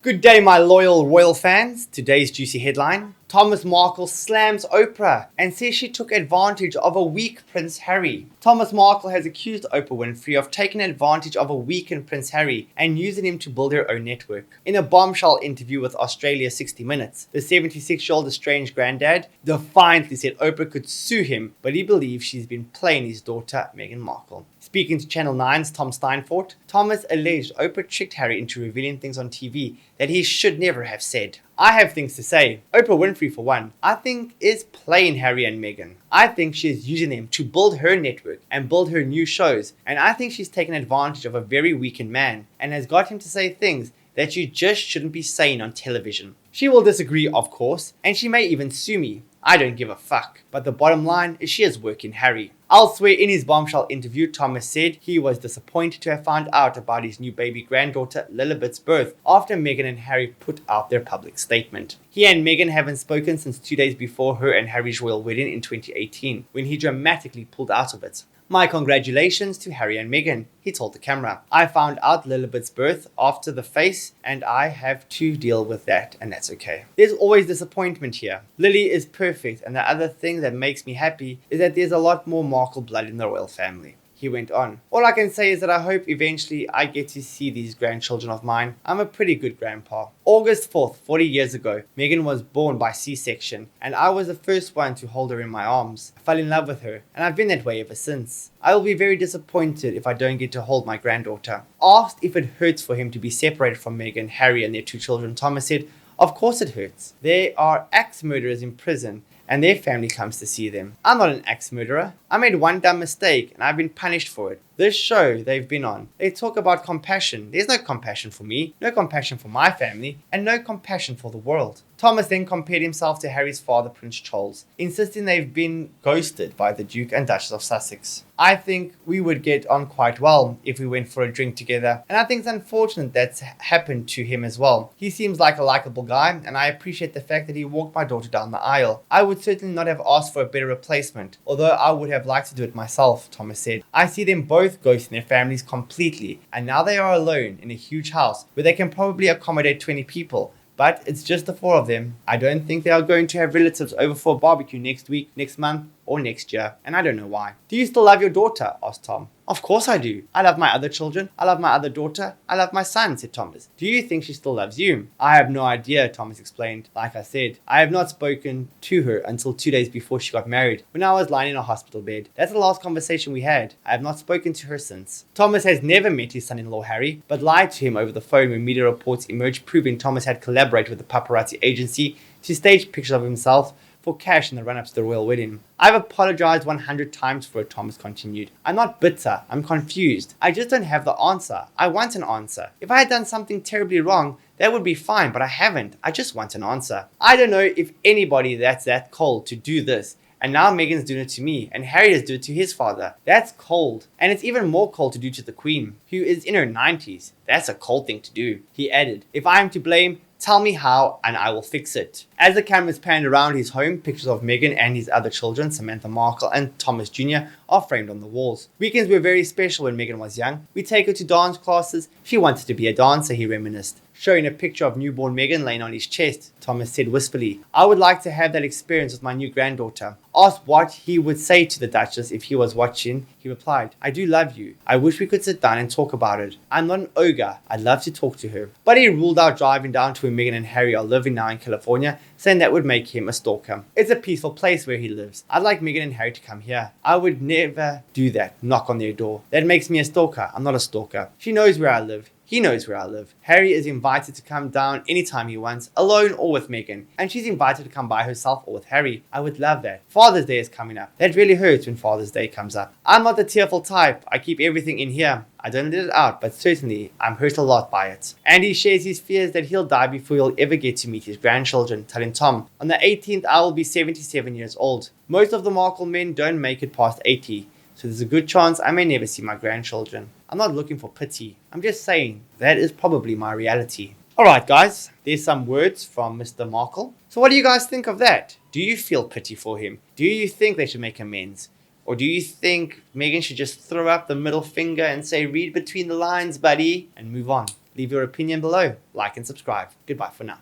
Good day, my loyal royal fans. Today's juicy headline: Thomas Markle slams Oprah and says she took advantage of a weak Prince Harry. Thomas Markle has accused Oprah Winfrey of taking advantage of a weakened Prince Harry and using him to build her own network. In a bombshell interview with Australia's 60 Minutes, the 76-year-old estranged granddad defiantly said Oprah could sue him, but he believes she's been playing his daughter, Meghan Markle. Speaking to Channel 9's Tom Steinfort, Thomas alleged Oprah tricked Harry into revealing things on TV that he should never have said. I have things to say. Oprah Winfrey, for one, I think is playing Harry and Meghan. I think she is using them to build her network and build her new shows, and I think she's taken advantage of a very weakened man and has got him to say things that you just shouldn't be saying on television. She will disagree, of course, and she may even sue me. I don't give a fuck. But the bottom line is she is working Harry. Elsewhere in his bombshell interview, Thomas said he was disappointed to have found out about his new baby granddaughter Lilibet's birth after Meghan and Harry put out their public statement. He and Meghan haven't spoken since 2 days before her and Harry's royal wedding in 2018, when he dramatically pulled out of it. My congratulations to Harry and Meghan, he told the camera. I found out Lilibet's birth after the face and I have to deal with that, and that's okay. There's always disappointment here. Lily is perfect, and the other thing that makes me happy is that there's a lot more Markle blood in the royal family. He went on. All I can say is that I hope eventually I get to see these grandchildren of mine. I'm a pretty good grandpa. August 4th, 40 years ago, Meghan was born by C-section, and I was the first one to hold her in my arms. I fell in love with her, and I've been that way ever since. I will be very disappointed if I don't get to hold my granddaughter. Asked if it hurts for him to be separated from Meghan, Harry and their 2 children, Thomas said, "Of course it hurts. There are axe murderers in prison, and their family comes to see them. I'm not an axe murderer. I made one dumb mistake and I've been punished for it. This show they've been on, they talk about compassion. There's no compassion for me, no compassion for my family, and no compassion for the world." Thomas then compared himself to Harry's father, Prince Charles, insisting they've been ghosted by the Duke and Duchess of Sussex. I think we would get on quite well if we went for a drink together, and I think it's unfortunate that's happened to him as well. He seems like a likable guy, and I appreciate the fact that he walked my daughter down the aisle. I would certainly not have asked for a better replacement, although I would have liked to do it myself, Thomas said. I see them both ghosting their families completely, and now they are alone in a huge house where they can probably accommodate 20 people. But it's just the 4 of them. I don't think they are going to have relatives over for a barbecue next week, next month, or next year, and I don't know why. "Do you still love your daughter?" asked Tom. "Of course I do. I love my other children. I love my other daughter. I love my son," said Thomas. "Do you think she still loves you?" "I have no idea," Thomas explained. "Like I said, I have not spoken to her until 2 days before she got married, when I was lying in a hospital bed. That's the last conversation we had. I have not spoken to her since." Thomas has never met his son-in-law Harry, but lied to him over the phone when media reports emerged proving Thomas had collaborated with the paparazzi agency to stage pictures of himself for cash in the run-up to the royal wedding. "I've apologized 100 times for it," Thomas continued. "I'm not bitter, I'm confused. I just don't have the answer. I want an answer. If I had done something terribly wrong, that would be fine, but I haven't. I just want an answer. I don't know if anybody that's that cold to do this. And now Meghan's doing it to me, and Harry has done it to his father. That's cold. And it's even more cold to do to the Queen, who is in her 90s. That's a cold thing to do." He added, "If I am to blame, tell me how and I will fix it." As the cameras panned around his home, pictures of Meghan and his other children, Samantha Markle and Thomas Jr., are framed on the walls. "Weekends were very special when Meghan was young. We take her to dance classes. She wanted to be a dancer," he reminisced. Showing a picture of newborn Meghan laying on his chest, Thomas said wistfully, "I would like to have that experience with my new granddaughter." Asked what he would say to the Duchess if he was watching, he replied, "I do love you. I wish we could sit down and talk about it. I'm not an ogre. I'd love to talk to her." But he ruled out driving down to where Meghan and Harry are living now in California, saying that would make him a stalker. "It's a peaceful place where he lives. I'd like Meghan and Harry to come here. I would never do that, knock on their door. That makes me a stalker. I'm not a stalker. She knows where I live. He knows where I live. Harry is invited to come down anytime he wants, alone or with Meghan. And she's invited to come by herself or with Harry. I would love that. Father's Day is coming up. That really hurts when Father's Day comes up. I'm not the tearful type. I keep everything in here. I don't let it out, but certainly I'm hurt a lot by it." And he shares his fears that he'll die before he'll ever get to meet his grandchildren, telling Tom, "On the 18th, I will be 77 years old. Most of the Markle men don't make it past 80. So there's a good chance I may never see my grandchildren. I'm not looking for pity. I'm just saying that is probably my reality." Alright guys, there's some words from Mr. Markle. So what do you guys think of that? Do you feel pity for him? Do you think they should make amends? Or do you think Meghan should just throw up the middle finger and say, "Read between the lines, buddy," and move on? Leave your opinion below, like and subscribe. Goodbye for now.